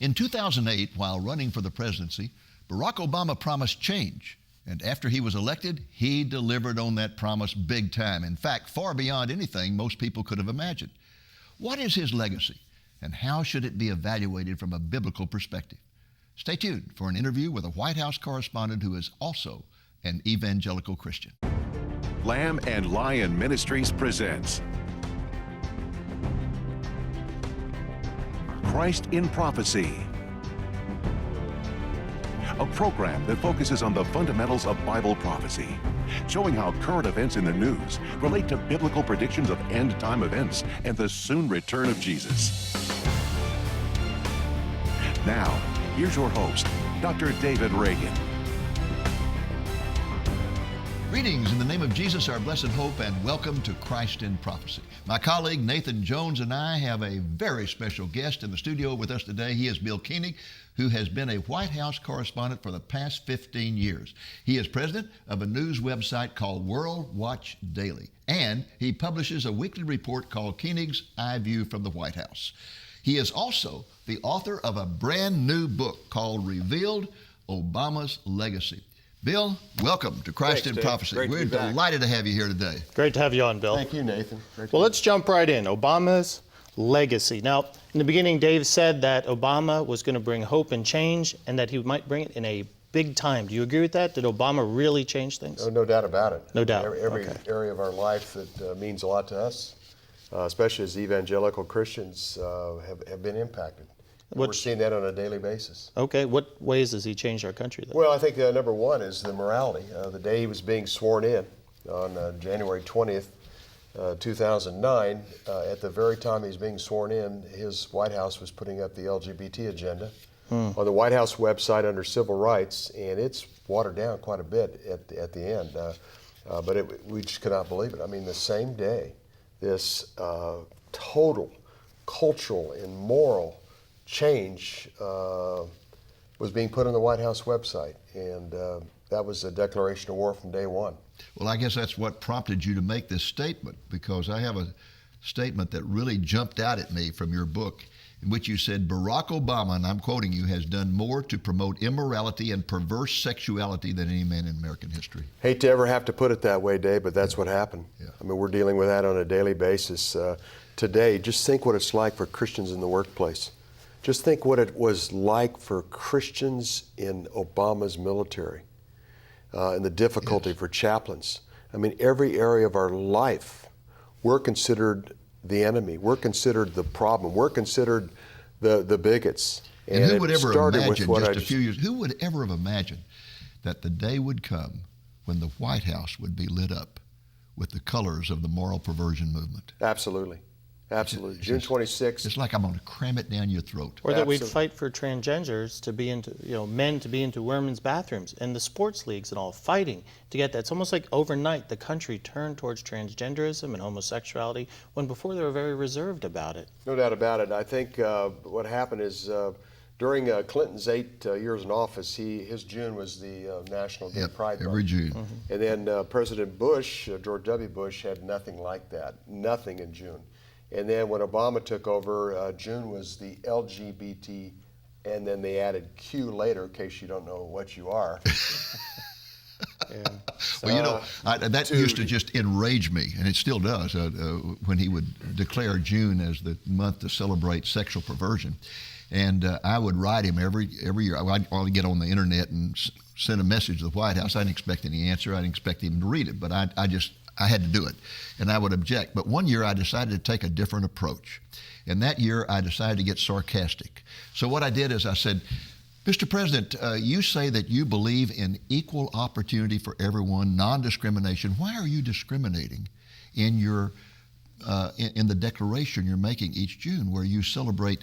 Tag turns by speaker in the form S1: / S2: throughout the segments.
S1: In 2008, while running for the presidency, Barack Obama promised change. And after he was elected, he delivered on that promise big time. In fact, far beyond anything most people could have imagined. What is his legacy, and how should it be evaluated from a biblical perspective? Stay tuned for an interview with a White House correspondent who is also an evangelical Christian.
S2: Lamb and Lion Ministries presents Christ in Prophecy, a program that focuses on the fundamentals of Bible prophecy, showing how current events in the news relate to biblical predictions of end-time events and the soon return of Jesus. Now, here's your host, Dr. David Reagan.
S1: Greetings in the name of Jesus, our blessed hope, and welcome to Christ in Prophecy. My colleague Nathan Jones and I have a very special guest in the studio with us today. He is Bill Koenig, who has been a White House correspondent for the past 15 years. He is president of a news website called World Watch Daily, and he publishes a weekly report called Koenig's Eye View from the White House. He is also the author of a brand new book called Revealed: Obama's Legacy. Bill, welcome to Christ in Prophecy. We're delighted to have you here today.
S3: Great to have you on, Bill.
S4: Thank you, Nathan.
S3: Well, let's jump right in. Obama's legacy. Now, in the beginning, Dave said that Obama was going to bring hope and change, and that he might bring it in a big time. Do you agree with that? Did Obama really change things?
S4: No doubt about it.
S3: No doubt.
S4: Every area of our life that means a lot to us, especially as evangelical Christians, have been impacted. We're seeing that on a daily basis.
S3: Okay. What ways has he changed our country, then?
S4: Well, I think number one is the morality. The day he was being sworn in on January 20th, 2009, at the very time he was being sworn in, his White House was putting up the LGBT agenda on the White House website under civil rights, and it's watered down quite a bit at the end. But we just could not believe it. I mean, the same day, this total cultural and moral change was being put on the White House website, and that was a declaration of war from day one.
S1: Well, I guess that's what prompted you to make this statement, because I have a statement that really jumped out at me from your book, in which you said Barack Obama, and I'm quoting you, has done more to promote immorality and perverse sexuality than any man in American history.
S4: Hate to ever have to put it that way, Dave, but that's what happened.
S1: Yeah.
S4: I mean, we're dealing with that on a daily basis. Today, just think what it's like for Christians in the workplace. Just think what it was like for Christians in Obama's military, and the difficulty for chaplains. I mean, every area of our life, we're considered the enemy. We're considered the problem. We're considered the bigots.
S1: And who would ever imagine, just a few years, who would ever have imagined that the day would come when the White House would be lit up with the colors of the moral perversion movement?
S4: Absolutely. Absolutely. June 26th.
S1: It's like I'm going to cram it down your throat.
S3: Or that we'd fight for transgenders to be into, men to be into women's bathrooms, and the sports leagues and all fighting to get that. It's almost like overnight the country turned towards transgenderism and homosexuality, when before they were very reserved about it.
S4: No doubt about it. I think what happened is during Clinton's 8 years in office, his June was the National Gay Pride Month.
S1: Every June.
S4: Mm-hmm. And then President Bush, George W. Bush, had nothing like that, nothing in June. And then when Obama took over, June was the LGBT, and then they added Q later, in case you don't know what you are.
S1: Well, that used to just enrage me, and it still does, when he would declare June as the month to celebrate sexual perversion. And I would write him every year. I'd get on the internet and send a message to the White House. I didn't expect any answer. I didn't expect him to read it, but I had to do it, and I would object. But one year I decided to take a different approach. And that year I decided to get sarcastic. So what I did is I said, Mr. President, you say that you believe in equal opportunity for everyone, non-discrimination. Why are you discriminating in your in the declaration you're making each June, where you celebrate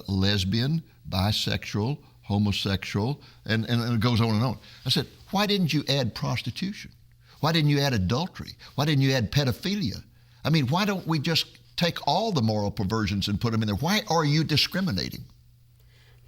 S1: lesbian, bisexual, homosexual, and it goes on and on? I said, why didn't you add prostitution? Why didn't you add adultery? Why didn't you add pedophilia? I mean, why don't we just take all the moral perversions and put them in there? Why are you discriminating?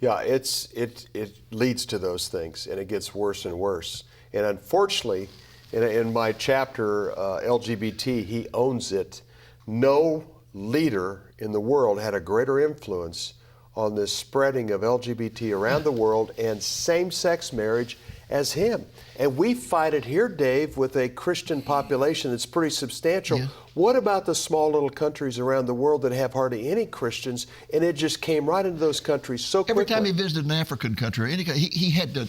S4: Yeah, it leads to those things, and it gets worse and worse. And unfortunately, in my chapter, LGBT, he owns it. No leader in the world had a greater influence on the spreading of LGBT around the world and same-sex marriage as him. And we fight it here, Dave, with a Christian population that's pretty substantial.
S1: Yeah.
S4: What about the small little countries around the world that have hardly any Christians, and it just came right into those countries so quickly?
S1: Every time he visited an African country or any country, he had to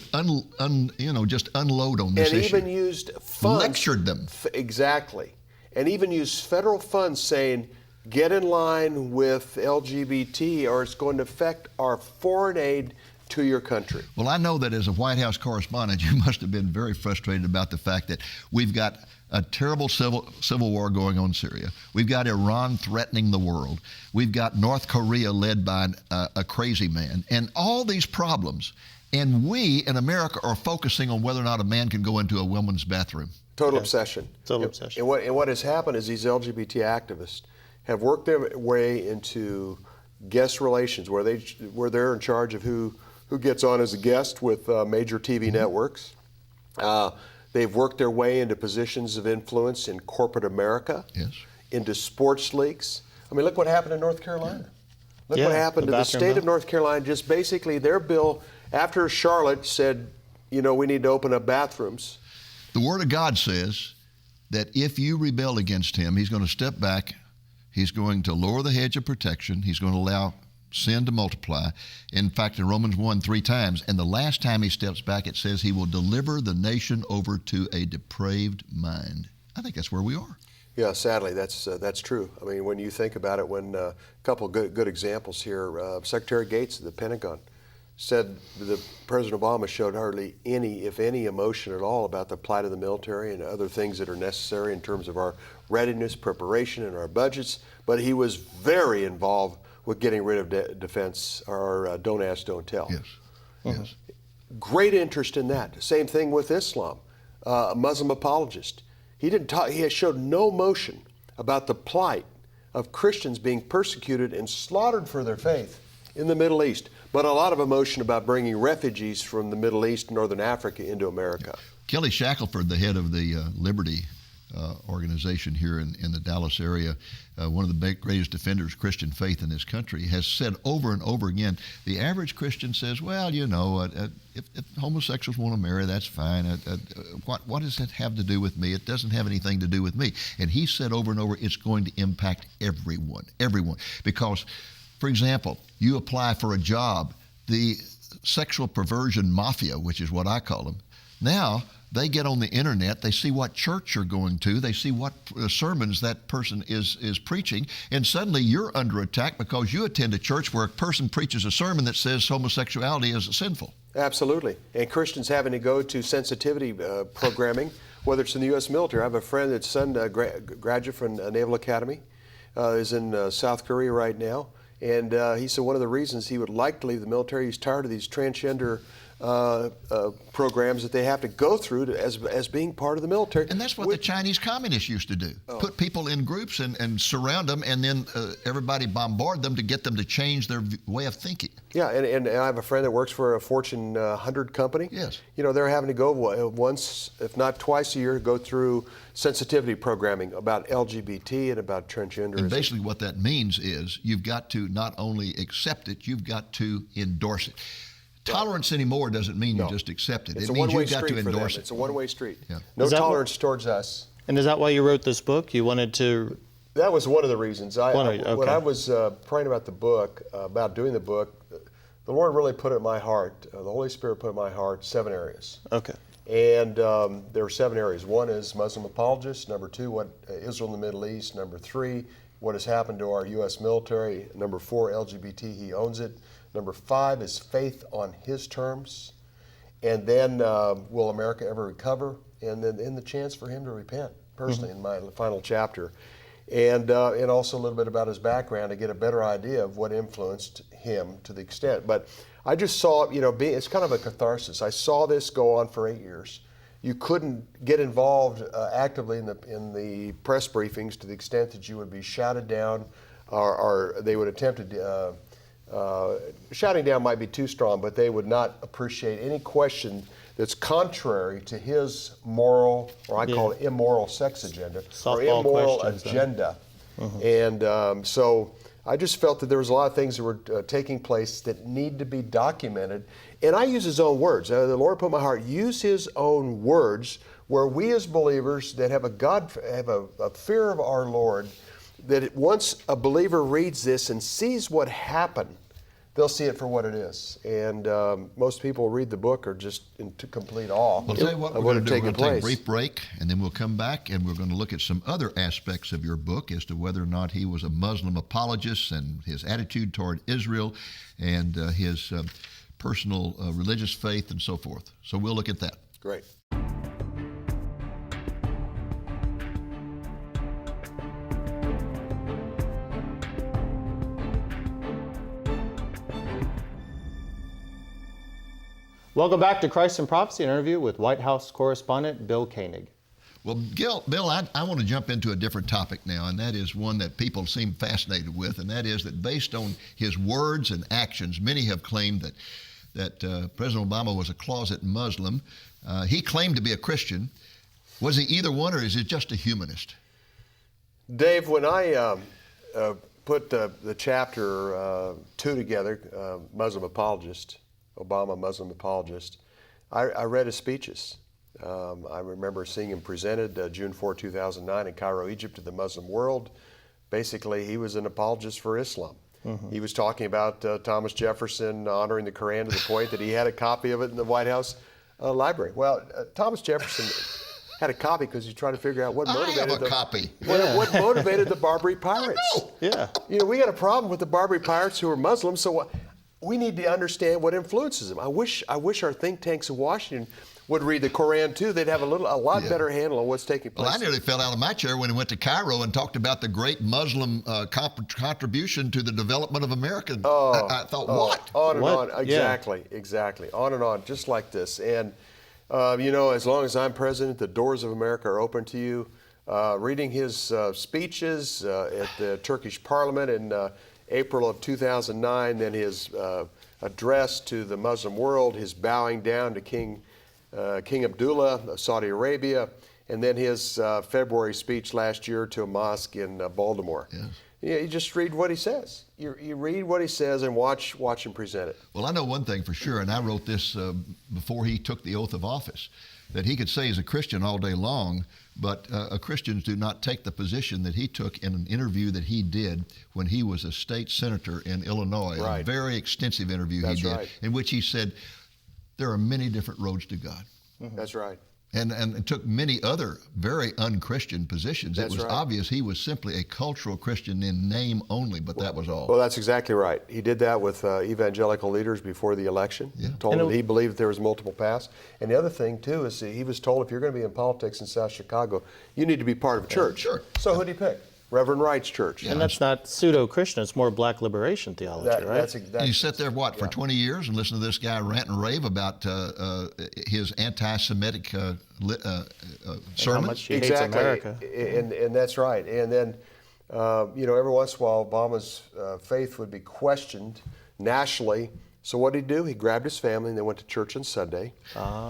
S1: just unload on this issue.
S4: And even used funds.
S1: Lectured them.
S4: Exactly. And even used federal funds saying, get in line with LGBT or it's going to affect our foreign aid to your country.
S1: Well, I know that as a White House correspondent, you must have been very frustrated about the fact that we've got a terrible civil war going on in Syria. We've got Iran threatening the world. We've got North Korea led by a crazy man. And all these problems. And we in America are focusing on whether or not a man can go into a woman's bathroom.
S4: Total obsession.
S3: Total obsession.
S4: And what has happened is these LGBT activists have worked their way into guest relations where they're in charge of who gets on as a guest with major TV networks. They've worked their way into positions of influence in corporate America, into sports leagues. I mean, look what happened in North Carolina. Look what happened to the state of North Carolina. Just basically their bill, after Charlotte said, we need to open up bathrooms.
S1: The Word of God says that if you rebel against him, he's going to step back. He's going to lower the hedge of protection. He's going to allow sin to multiply. In fact, in Romans 1, 3 times, and the last time he steps back, it says he will deliver the nation over to a depraved mind. I think that's where we are.
S4: Yeah, sadly, that's true. I mean, when you think about it, when a couple of good examples here, Secretary Gates of the Pentagon said that President Obama showed hardly any, if any, emotion at all about the plight of the military and other things that are necessary in terms of our readiness, preparation, and our budgets, but he was very involved with getting rid of defense, or don't ask, don't tell.
S1: Yes. Yes.
S4: Great interest in that. Same thing with Islam, a Muslim apologist. He has showed no emotion about the plight of Christians being persecuted and slaughtered for their faith in the Middle East, but a lot of emotion about bringing refugees from the Middle East, Northern Africa into America.
S1: Kelly Shackelford, the head of the Liberty organization here in the Dallas area, one of the greatest defenders of Christian faith in this country, has said over and over again, the average Christian says, well, if homosexuals want to marry, that's fine. What does that have to do with me? It doesn't have anything to do with me. And he said over and over, it's going to impact everyone. Because, for example, you apply for a job, the sexual perversion mafia, which is what I call them, now they get on the internet, they see what church you're going to, they see what sermons that person is preaching, and suddenly you're under attack because you attend a church where a person preaches a sermon that says homosexuality is sinful. Absolutely. And Christians having to go to sensitivity programming, whether it's in the U.S. military. I have a friend that's son, graduate from Naval Academy, is in South Korea right now, and he said one of the reasons he would like to leave the military, he's tired of these transgender programs that they have to go through as being part of the military. And that's what the Chinese communists used to do. Put people in groups and surround them, and then everybody bombard them to get them to change their way of thinking. Yeah, and I have a friend that works for a Fortune 100 company. Yes. They're having to go once, if not twice a year, go through sensitivity programming about LGBT and about transgenderism. And basically what that means is you've got to not only accept it, you've got to endorse it. Tolerance anymore doesn't mean you just accept it. It means you've got to endorse it. It's a one-way street. Yeah. No tolerance towards us.
S3: And is that why you wrote this book? You wanted to...
S4: That was one of the reasons. When I was praying about the book, about doing the book, the Lord really put it in my heart, the Holy Spirit put in my heart 7 areas.
S3: Okay.
S4: And there are 7 areas. 1 is Muslim apologists. Number 2, what Israel in the Middle East. Number 3, what has happened to our U.S. military. Number 4, LGBT, he owns it. Number 5 is faith on his terms. And then will America ever recover? And then the chance for him to repent personally in my final chapter. And also a little bit about his background to get a better idea of what influenced him to the extent. But I just saw, it's kind of a catharsis. I saw this go on for 8 years. You couldn't get involved actively in the press briefings to the extent that you would be shouted down or they would attempt to shouting down might be too strong, but they would not appreciate any question that's contrary to his moral, or I call it immoral sex agenda, or immoral agenda. And so I just felt that there was a lot of things that were taking place that need to be documented. And I use his own words. The Lord put in my heart, use his own words, where we as believers that have a fear of our Lord, that once a believer reads this and sees what happened, they'll see it for what it is. And most people read the book are just in complete awe
S1: Well, tell you what
S4: of
S1: we're
S4: what
S1: going
S4: had
S1: to do. We're
S4: taken
S1: going to take a
S4: place.
S1: brief break, and then we'll come back, and we're going to look at some other aspects of your book as to whether or not he was a Muslim apologist and his attitude toward Israel and his personal religious faith and so forth. So we'll look at that.
S4: Great.
S3: Welcome back to Christ and Prophecy, an interview with White House correspondent Bill Koenig.
S1: Well, Bill, I want to jump into a different topic now, and that is one that people seem fascinated with, and that is that based on his words and actions, many have claimed that President Obama was a closet Muslim. He claimed to be a Christian. Was he either one, or is he just a humanist?
S4: Dave, when I put the chapter 2 together, Muslim apologist, Obama Muslim apologist, I read his speeches. I remember seeing him presented June 4, 2009 in Cairo, Egypt to the Muslim world. Basically, he was an apologist for Islam. Mm-hmm. He was talking about Thomas Jefferson honoring the Quran to the point that he had a copy of it in the White House library. Well, Thomas Jefferson had a copy because he's trying to figure out what motivated what motivated the Barbary pirates.
S3: Yeah.
S4: You know, we got a problem with the Barbary pirates who are Muslims, so we need to understand what influences them. I wish our think tanks in Washington would read the Quran too. They'd have a lot better handle on what's taking place.
S1: Well, I nearly fell out of my chair when he went to Cairo and talked about the great Muslim contribution to the development of America. I thought, what?
S4: On and
S3: What?
S4: on. Exactly. On and on, just like this. And, as long as I'm president, the doors of America are open to you. Reading his speeches at the Turkish parliament in April of 2009, then his address to the Muslim world, his bowing down to King Abdullah of Saudi Arabia, and then his February speech last year to a mosque in Baltimore. Yes. You just read what he says. You read what he says and watch him present it.
S1: Well, I know one thing for sure, and I wrote this before he took the oath of office, that he could say he's a Christian all day long, but Christians do not take the position that he took in an interview that he did when he was a state senator in Illinois,
S4: Right.
S1: a very extensive interview
S4: That's
S1: he did,
S4: right.
S1: in which he said, there are many different roads to God.
S4: Mm-hmm. That's right.
S1: And it took many other very un-Christian positions.
S4: That's
S1: it was
S4: right.
S1: obvious he was simply a cultural Christian in name only, but that was all.
S4: Well, that's exactly right. He did that with evangelical leaders before the election.
S1: Yeah.
S4: Told them that he believed that there was multiple paths. And the other thing, too, is he was told if you're going to be in politics in South Chicago, you need to be part of a church.
S1: Sure.
S4: So who'd he pick? Reverend Wright's church.
S3: And that's not pseudo-Christian, it's more black liberation theology, right?
S1: And you sit there, for 20 years and listen to this guy rant and rave about his anti-Semitic sermons?
S3: How much he hates America.
S4: And that's right. And then, every once in a while, Obama's faith would be questioned nationally. So what did he do? He grabbed his family and they went to church on Sunday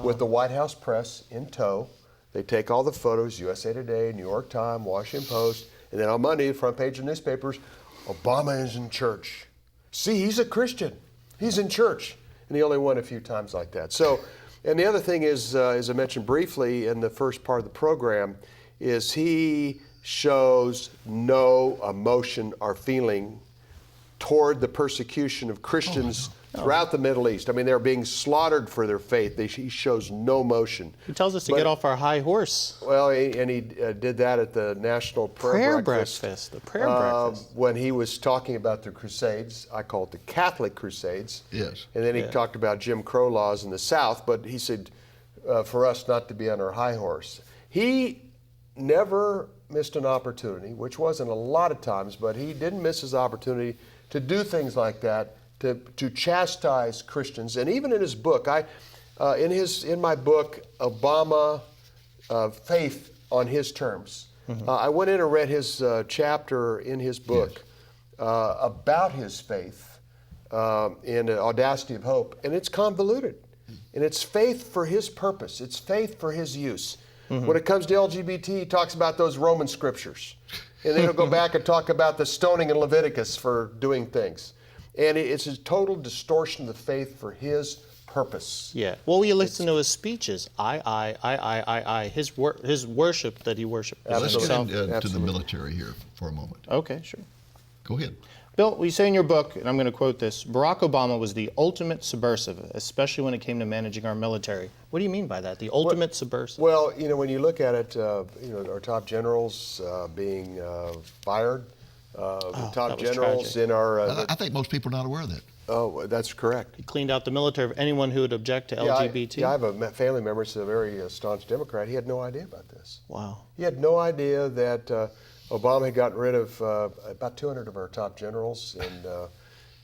S4: with the White House press in tow. They take all the photos, USA Today, New York Times, Washington Post, and then on Monday, the front page of newspapers, Obama is in church. See, he's a Christian. He's in church. And he only won a few times like that. So, and the other thing is, as I mentioned briefly in the first part of the program, is he shows no emotion or feeling toward the persecution of Christians throughout the Middle East. I mean, they're being slaughtered for their faith. He shows no motion.
S3: He tells us to get off our high horse.
S4: Well, he did that at the National Prayer Breakfast.
S3: The prayer breakfast.
S4: When he was talking about the Crusades. I call it the Catholic Crusades.
S1: Yes.
S4: And then he talked about Jim Crow laws in the South, but he said for us not to be on our high horse. He never missed an opportunity, which wasn't a lot of times, but he didn't miss his opportunity to do things like that, to chastise Christians. And even in his book, in my book, Obama, Faith on His Terms, I went in and read his chapter in his book about his faith in Audacity of Hope, and it's convoluted. And it's faith for his purpose. It's faith for his use. When it comes to LGBT, he talks about those Roman scriptures. And then he'll go back and talk about the stoning in Leviticus for doing things. And it's a total distortion of the faith for his purpose.
S3: Yeah. Well, you listen to his speeches. I. His worship that he worshipped.
S1: Let's get
S4: Absolutely.
S1: into the military here for a moment.
S3: Okay, sure.
S1: Go ahead.
S3: Bill, you say in your book, and I'm going to quote this, Barack Obama was the ultimate subversive, especially when it came to managing our military. What do you mean by that, the ultimate subversive?
S4: Well, when you look at it, our top generals being fired, the top generals
S3: tragic.
S4: in our...
S1: I think most people are not aware of that.
S4: Oh, that's correct.
S3: He cleaned out the military of anyone who would object to LGBT.
S4: I have a family member who's a very staunch Democrat. He had no idea about this.
S3: Wow.
S4: He had no idea that Obama had gotten rid of about 200 of our top generals and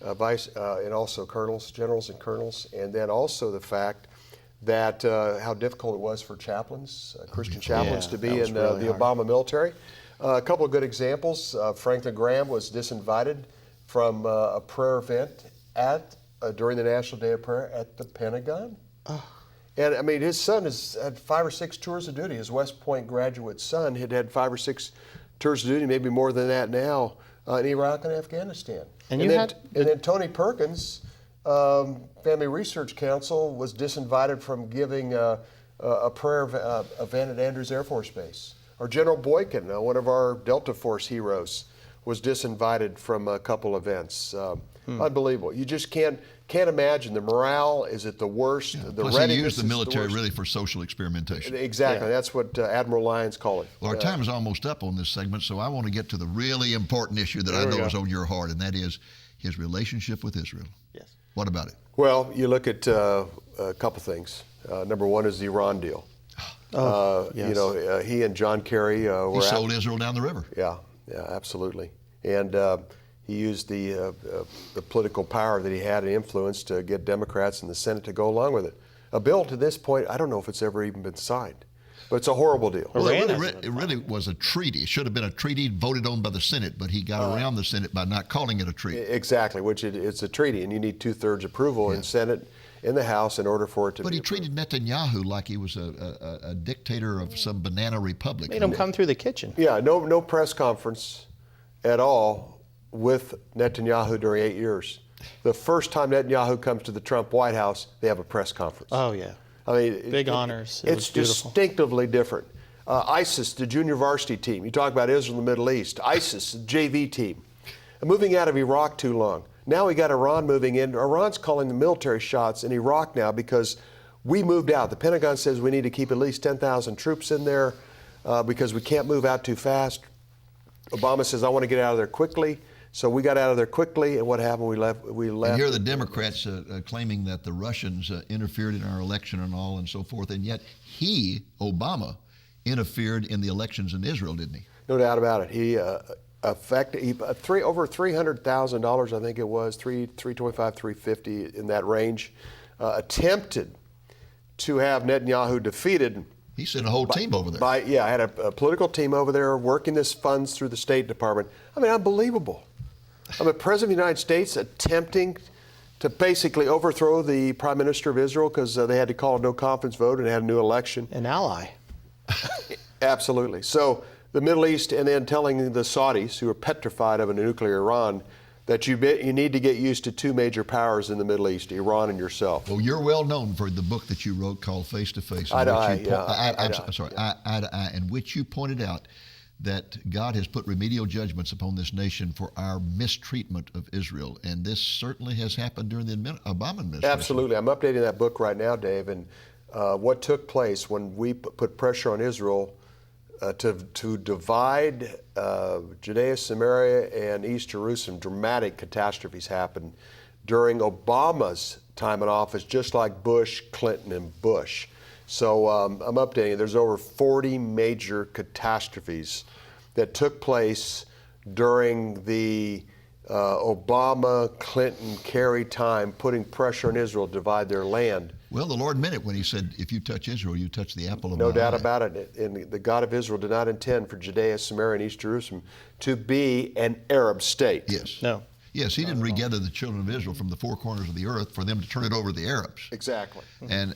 S4: and also generals and colonels, and then also the fact that how difficult it was for chaplains, Christian chaplains, to be in
S3: really
S4: the
S3: hard.
S4: Obama military. A couple of good examples. Franklin Graham was disinvited from a prayer event during the National Day of Prayer at the Pentagon. And I mean, his son has had 5 or 6 tours of duty. His West Point graduate son had 5 or 6 tours of duty, maybe more than that now, in Iraq and Afghanistan.
S3: And
S4: then Tony Perkins, Family Research Council, was disinvited from giving a prayer event at Andrews Air Force Base. Or General Boykin, one of our Delta Force heroes, was disinvited from a couple events. Unbelievable. You just can't imagine. The morale is at the worst.
S1: Yeah.
S4: The
S1: Plus, he
S4: readiness
S1: used the
S4: is
S1: military
S4: worst.
S1: really for social experimentation.
S4: Exactly.
S3: Yeah.
S4: That's what Admiral Lyons called it.
S1: Well, our time is almost up on this segment, so I want to get to the really important issue that I know is on your heart, and that is his relationship with Israel.
S3: Yes.
S1: What about it?
S4: Well, you look at a couple things. Number one is the Iran deal.
S3: Yes.
S4: He and John Kerry were
S1: He sold Israel down the river.
S4: Yeah, absolutely. And he used the political power that he had and influence to get Democrats in the Senate to go along with it. A bill to this point, I don't know if it's ever even been signed, but it's a horrible deal.
S1: Well, it really was a treaty. It should have been a treaty voted on by the Senate, but he got around the Senate by not calling it a treaty.
S4: Exactly, which it's a treaty, and you need 2/3 approval in Senate, in the House, in order for it to be
S1: But he
S4: approved.
S1: treated Netanyahu like he was a dictator of some banana republic.
S3: Made him come through the kitchen.
S4: Yeah, no press conference at all with Netanyahu during 8 years. The first time Netanyahu comes to the Trump White House, they have a press conference.
S3: Oh, yeah.
S4: I mean,
S3: Big honors. It
S4: It's
S3: was beautiful.
S4: distinctively different. ISIS, the junior varsity team. You talk about Israel in the Middle East. ISIS, the JV team. Moving out of Iraq too long. Now we got Iran moving in. Iran's calling the military shots in Iraq now because we moved out. The Pentagon says we need to keep at least 10,000 troops in there because we can't move out too fast. Obama says, I want to get out of there quickly. So we got out of there quickly, and what happened? We left.
S1: And here are the Democrats claiming that the Russians interfered in our election and all and so forth, and yet Obama, interfered in the elections in Israel, didn't he?
S4: No doubt about it. He over $300,000, I think it was, $325,000, $350,000 in that range, attempted to have Netanyahu defeated.
S1: He sent a whole team over there.
S4: I had a political team over there working this funds through the State Department. I mean, unbelievable. I'm a president of the United States attempting to basically overthrow the Prime Minister of Israel because they had to call a no confidence vote and had a new election.
S3: An ally.
S4: Absolutely. So the Middle East, and then telling the Saudis, who are petrified of a nuclear Iran, that you need to get used to 2 major powers in the Middle East, Iran and yourself.
S1: Well, you're well known for the book that you wrote called Face to Face.
S4: Eye to Eye,
S1: Eye to Eye, in which you pointed out that God has put remedial judgments upon this nation for our mistreatment of Israel. And this certainly has happened during the Obama administration.
S4: Absolutely. I'm updating that book right now, Dave, and what took place when we put pressure on Israel to divide Judea, Samaria, and East Jerusalem. Dramatic catastrophes happened during Obama's time in office, just like Bush, Clinton, and Bush. So I'm updating it. There's over 40 major catastrophes that took place during the Obama, Clinton, Kerry time, putting pressure on Israel to divide their land.
S1: Well, the Lord meant it when he said, if you touch Israel, you touch the apple of my eye.
S4: No doubt about it. And the God of Israel did not intend for Judea, Samaria, and East Jerusalem to be an Arab state.
S1: Yes.
S3: No.
S1: Yes, he didn't regather the children of Israel from the 4 corners of the earth for them to turn it over to the Arabs.
S4: Exactly.
S1: And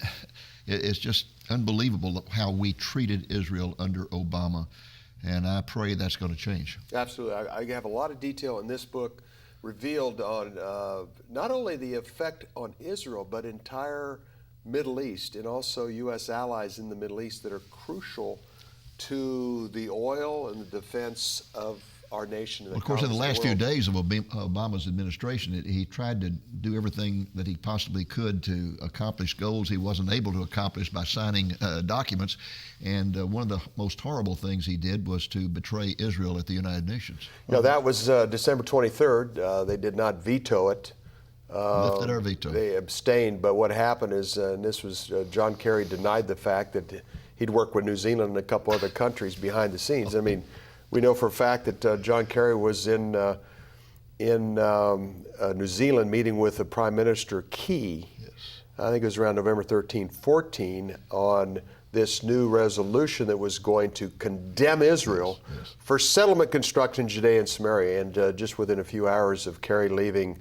S1: it's just unbelievable how we treated Israel under Obama. And I pray that's going to change.
S4: Absolutely. I have a lot of detail in this book revealed on not only the effect on Israel, but entire Middle East, and also U.S. allies in the Middle East that are crucial to the oil and the defense of our nation.
S1: Well, of course, in the last few days of Obama's administration, he tried to do everything that he possibly could to accomplish goals he wasn't able to accomplish by signing documents. And one of the most horrible things he did was to betray Israel at the United Nations.
S4: No, that was December 23rd. They did not veto it.
S1: Lifted our veto.
S4: They abstained, but what happened is, and this was John Kerry denied the fact that he'd worked with New Zealand and a couple other countries behind the scenes. I mean, we know for a fact that John Kerry was in New Zealand meeting with the Prime Minister Key.
S1: Yes.
S4: I think it was around November 13, 14, on this new resolution that was going to condemn Israel for settlement construction in Judea and Samaria. And just within a few hours of Kerry leaving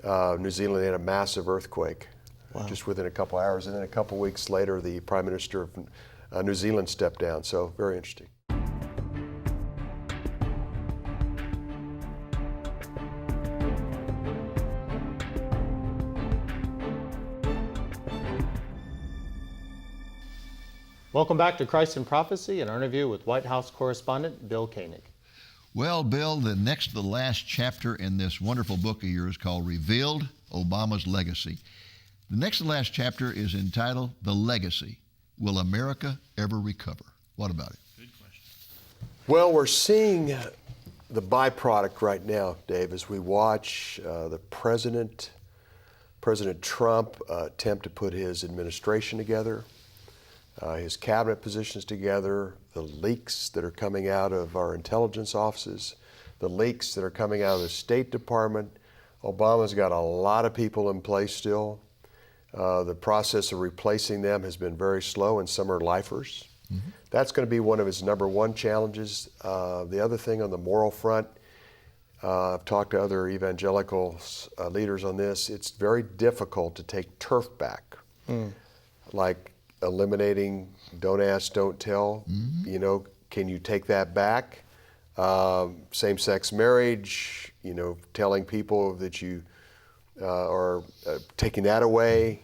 S4: New Zealand, they had a massive earthquake.
S3: Wow.
S4: Just within a couple hours. And then a couple weeks later, the Prime Minister of New Zealand stepped down. So very interesting.
S3: Welcome back to Christ in Prophecy, an interview with White House correspondent Bill Koenig.
S1: Well, Bill, the next to the last chapter in this wonderful book of yours called Revealed, Obama's Legacy. The next to the last chapter is entitled The Legacy. Will America Ever Recover? What about it?
S3: Good question.
S4: Well, we're seeing the byproduct right now, Dave, as we watch the President Trump attempt to put his administration together, his cabinet positions together, the leaks that are coming out of our intelligence offices, the leaks that are coming out of the State Department. Obama's got a lot of people in place still. The process of replacing them has been very slow, and some are lifers. Mm-hmm. That's going to be one of his number one challenges. The other thing on the moral front, I've talked to other evangelical leaders on this, it's very difficult to take turf back. Like eliminating don't ask, don't tell. Mm-hmm. You know, can you take that back? Same-sex marriage, you know, telling people that you are taking that away.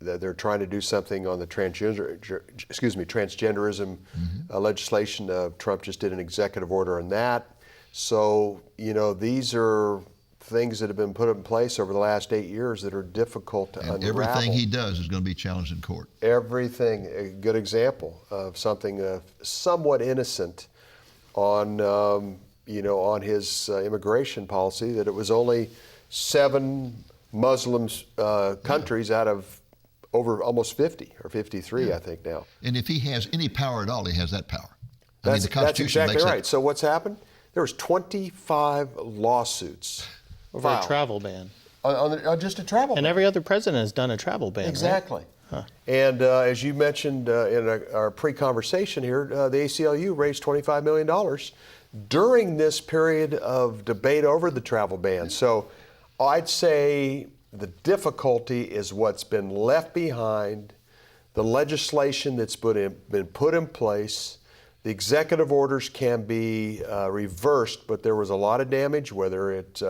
S4: That they're trying to do something on the transgenderism legislation. Trump just did an executive order on that. So, you know, these are things that have been put in place over the last 8 years that are difficult to unravel.
S1: Everything he does is going to be challenged in court.
S4: Everything. A good example of something somewhat innocent on, you know, on his immigration policy, that it was only 7 Muslim countries out of over almost 50 or 53, I think now.
S1: And if he has any power at all, he has that power.
S4: That's exactly right. So what's happened? There was 25 lawsuits
S3: over a travel ban.
S4: On just a travel ban.
S3: And every other president has done a travel ban.
S4: Exactly.
S3: Right? Huh.
S4: And as you mentioned in our pre-conversation here, the ACLU raised $25 million during this period of debate over the travel ban. So I'd say the difficulty is what's been left behind, the legislation that's been put in place. The executive orders can be reversed, but there was a lot of damage, whether it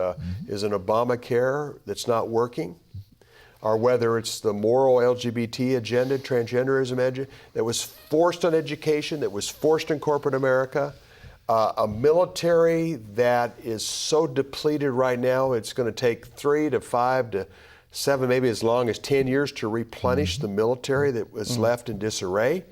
S4: is an Obamacare that's not working, or whether it's the moral LGBT agenda, transgenderism agenda, that was forced on education, that was forced in corporate America. A military that is so depleted right now, it's going to take 3 to 5 to 7, maybe as long as 10 years to replenish the military that was left in disarray.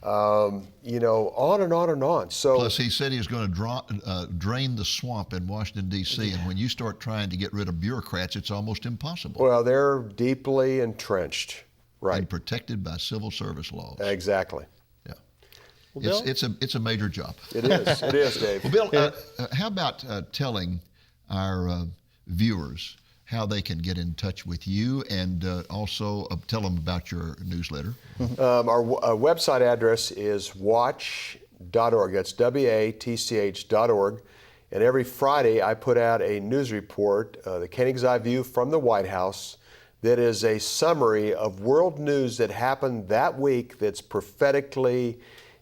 S4: You know, on and on and on. So,
S1: plus, he said he was going to drain the swamp in Washington, D.C., and when you start trying to get rid of bureaucrats, it's almost impossible.
S4: Well, they're deeply entrenched, right?
S1: And protected by civil service laws.
S4: Exactly.
S3: Well, Bill?
S1: It's a major job.
S4: It is. It is, Dave.
S1: Well, Bill, how about telling our viewers how they can get in touch with you, and also tell them about your newsletter?
S4: Our website address is watch.org. That's WATCH.org. And every Friday I put out a news report, the Koenig's Eye View from the White House, that is a summary of world news that happened that week that's prophetically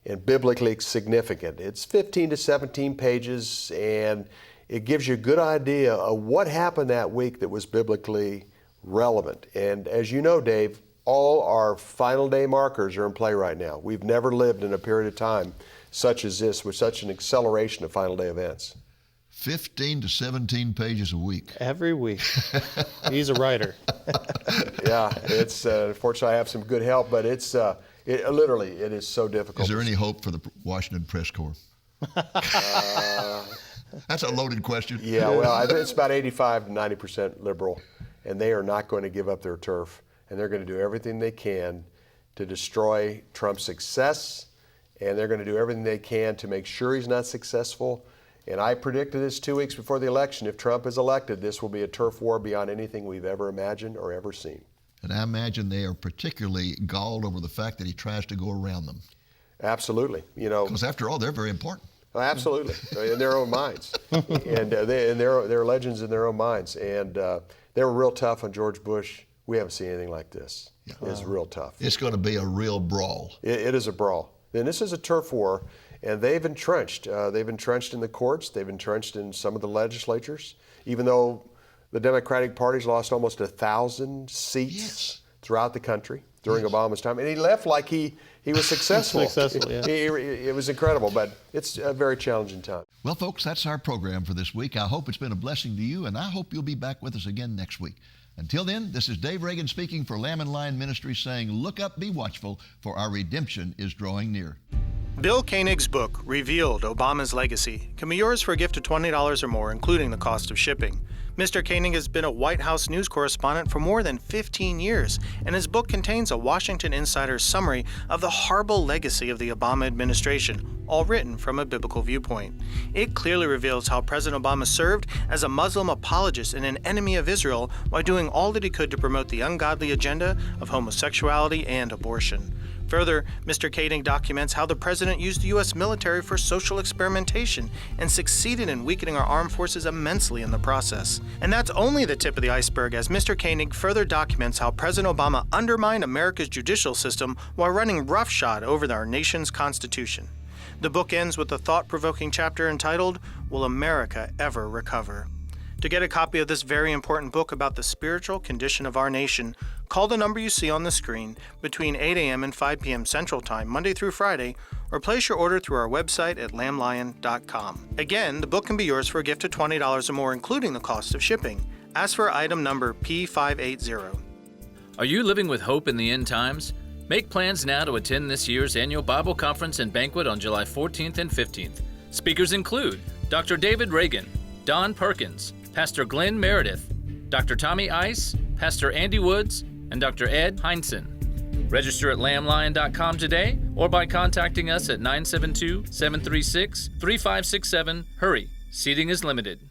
S4: and biblically significant. It's 15 to 17 pages, and it gives you a good idea of what happened that week that was biblically relevant. And as you know, Dave, all our final day markers are in play right now. We've never lived in a period of time such as this with such an acceleration of final day events.
S1: 15 to 17 pages a week.
S3: Every week. He's a writer.
S4: Yeah, it's unfortunately I have some good help, but it's literally it is so difficult.
S1: Is there any hope for the Washington Press Corps? That's a loaded question.
S4: Yeah, well, I think it's about 85 to 90% liberal, and they are not going to give up their turf, and they're going to do everything they can to destroy Trump's success, and they're going to do everything they can to make sure he's not successful. And I predicted this 2 weeks before the election. If Trump is elected, this will be a turf war beyond anything we've ever imagined or ever seen.
S1: And I imagine they are particularly galled over the fact that he tries to go around them.
S4: Absolutely. You know,
S1: because after all, they're very important.
S4: Absolutely, in their own minds, and they're legends in their own minds. And they were real tough on George Bush. We haven't seen anything like this. Yeah. It's real tough.
S1: It's going to be a real brawl.
S4: It is a brawl. And this is a turf war, and they've entrenched. They've entrenched in the courts. They've entrenched in some of the legislatures. Even though the Democratic Party's lost almost 1,000 seats throughout the country during Obama's time, and he left like he was successful. It was incredible, but it's a very challenging time.
S1: Well, folks, that's our program for this week. I hope it's been a blessing to you, and I hope you'll be back with us again next week. Until then, this is Dave Reagan speaking for Lamb and Lion Ministries saying, look up, be watchful, for our redemption is drawing near.
S3: Bill Koenig's book, Revealed, Obama's Legacy, can be yours for a gift of $20 or more, including the cost of shipping. Mr. Koenig has been a White House news correspondent for more than 15 years, and his book contains a Washington Insider summary of the horrible legacy of the Obama administration, all written from a biblical viewpoint. It clearly reveals how President Obama served as a Muslim apologist and an enemy of Israel while doing all that he could to promote the ungodly agenda of homosexuality and abortion. Further, Mr. Koenig documents how the president used the U.S. military for social experimentation and succeeded in weakening our armed forces immensely in the process. And that's only the tip of the iceberg, as Mr. Koenig further documents how President Obama undermined America's judicial system while running roughshod over our nation's Constitution. The book ends with a thought-provoking chapter entitled, Will America Ever Recover? To get a copy of this very important book about the spiritual condition of our nation, call the number you see on the screen between 8 a.m. and 5 p.m. Central Time, Monday through Friday, or place your order through our website at lamblion.com. Again, the book can be yours for a gift of $20 or more, including the cost of shipping. Ask for item number P580.
S5: Are you living with hope in the end times? Make plans now to attend this year's annual Bible Conference and Banquet on July 14th and 15th. Speakers include Dr. David Reagan, Don Perkins, Pastor Glenn Meredith, Dr. Tommy Ice, Pastor Andy Woods, and Dr. Ed Heinsohn. Register at lamblion.com today or by contacting us at 972-736-3567. Hurry, seating is limited.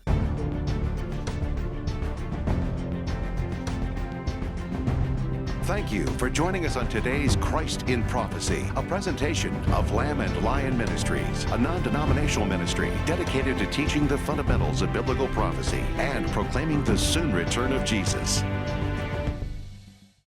S2: Thank you for joining us on today's Christ in Prophecy, a presentation of Lamb and Lion Ministries, a non-denominational ministry dedicated to teaching the fundamentals of biblical prophecy and proclaiming the soon return of Jesus.